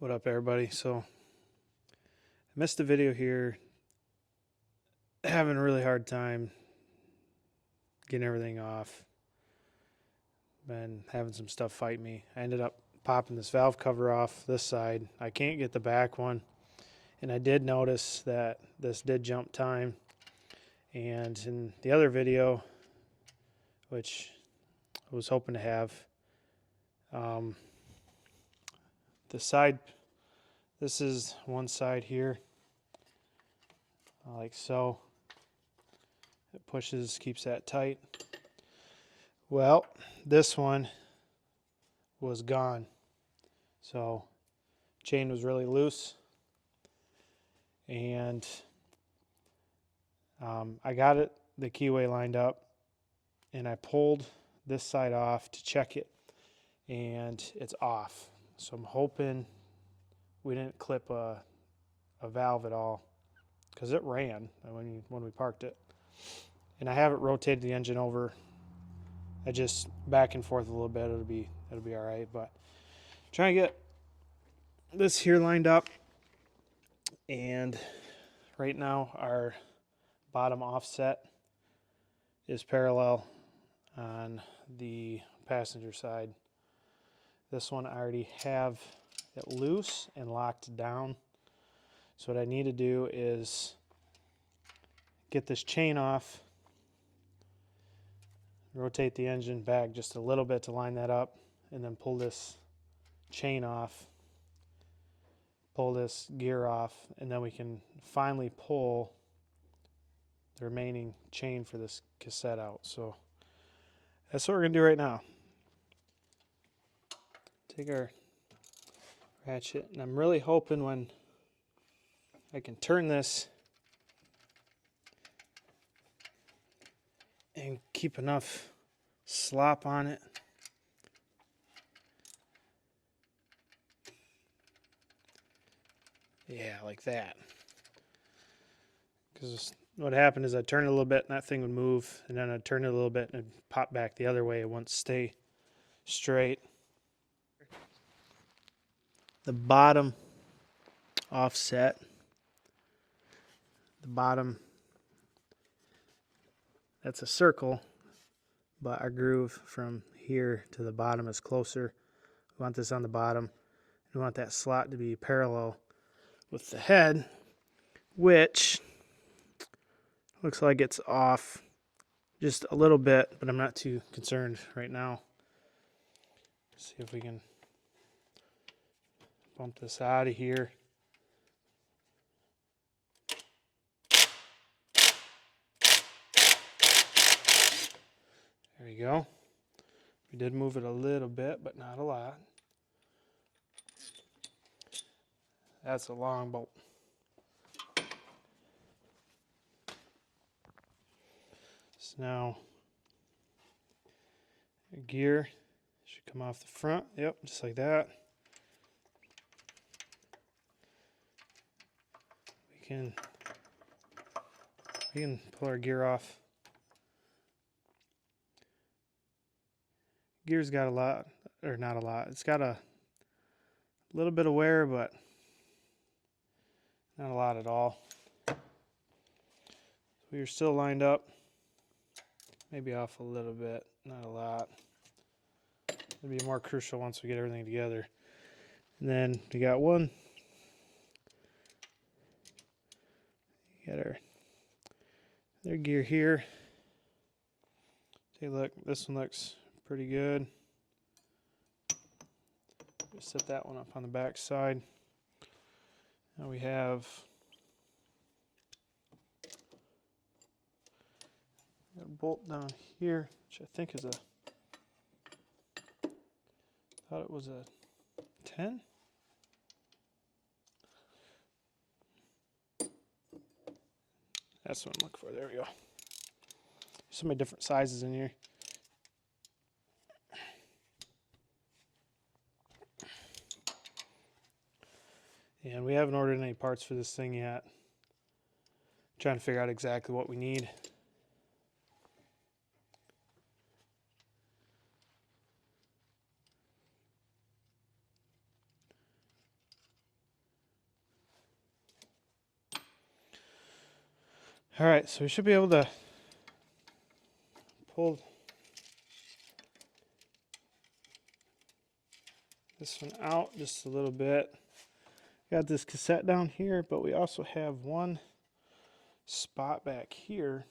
What up, everybody? So I missed a video here. Having a really hard time getting everything off. Been having some stuff fight me. I ended up popping this valve cover off this side. I can't get the back one. And I did notice that this did jump time. And in the other video, which I was hoping to have, the side, this is one side here, like so. It pushes, keeps that tight. Well, this one was gone. So chain was really loose, and I got it, the keyway lined up, and I pulled this side off to check it, and it's off. So I'm hoping we didn't clip a valve at all, because it ran when we parked it. And I haven't rotated the engine over. I just back and forth a little bit. It'll be all right. But trying to get this here lined up, and right now our bottom offset is parallel on the passenger side. This one I already have it loose and locked down. So what I need to do is get this chain off, rotate the engine back just a little bit to line that up, and then pull this chain off, pull this gear off, and then we can finally pull the remaining chain for this cassette out. So that's what we're gonna do right now. Take our ratchet, and I'm really hoping when I can turn this and keep enough slop on it. Yeah, like that. Because what happened is I turned it a little bit and that thing would move, and then I'd turn it a little bit and it'd pop back the other way. It wouldn't stay straight. The bottom offset, the bottom, that's a circle, but our groove from here to the bottom is closer. We want this on the bottom. We want that slot to be parallel with the head, which looks like it's off just a little bit, but I'm not too concerned right now. Let's see if we can bump this out of here. There we go. We did move it a little bit, but not a lot. That's a long bolt. So now the gear should come off the front. Yep, just like that. We can pull our gear off. Gear's got a lot, or not a lot. It's got a little bit of wear, but not a lot at all. We are still lined up. Maybe off a little bit, not a lot. It'll be more crucial once we get everything together. And then we got one. Got our their gear here. Take a look. This one looks pretty good. Just set that one up on the back side. Now we have got a bolt down here, which I think is thought it was a 10. That's what I'm looking for. There we go. So many different sizes in here. And we haven't ordered any parts for this thing yet. I'm trying to figure out exactly what we need. All right, so we should be able to pull this one out just a little bit. Got this cassette down here, but we also have one spot back here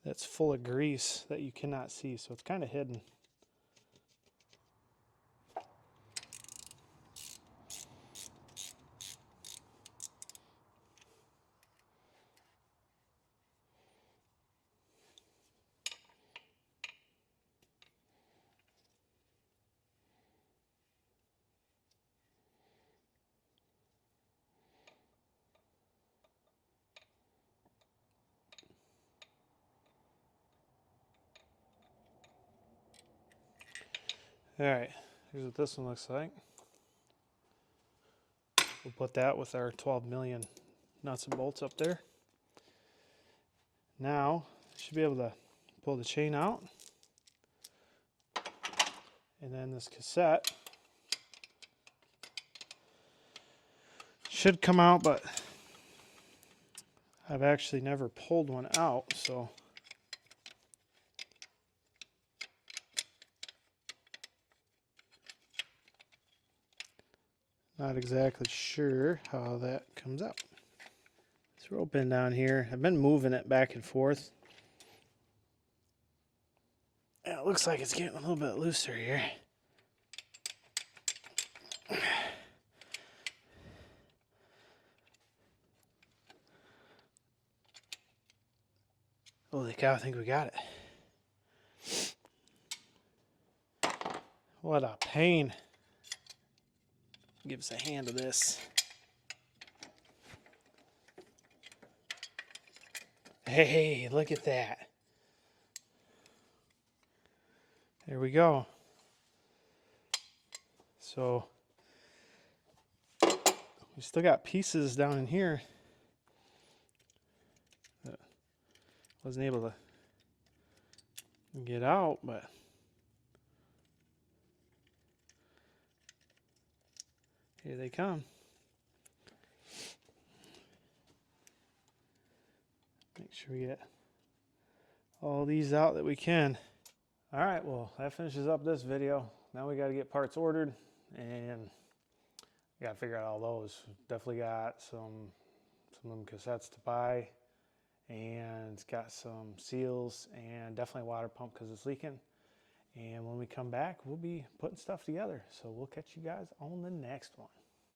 that's full of grease that you cannot see, so it's kind of hidden. All right, here's what this one looks like. We'll put that with our 12 million nuts and bolts up there. Now, should be able to pull the chain out. And then this cassette should come out, but I've actually never pulled one out, so not exactly sure how that comes out. This rope in down here, I've been moving it back and forth. And it looks like it's getting a little bit looser here. Holy cow, I think we got it. What a pain. Give us a hand of this. Hey, look at that. There we go. So we still got pieces down in here that wasn't able to get out, but here they come. Make sure we get all these out that we can. All right, well, that finishes up this video. Now we got to get parts ordered and got to figure out all those. Definitely got some of them cassettes to buy, and it's got some seals and definitely a water pump because it's leaking. And when we come back, we'll be putting stuff together. So we'll catch you guys on the next one.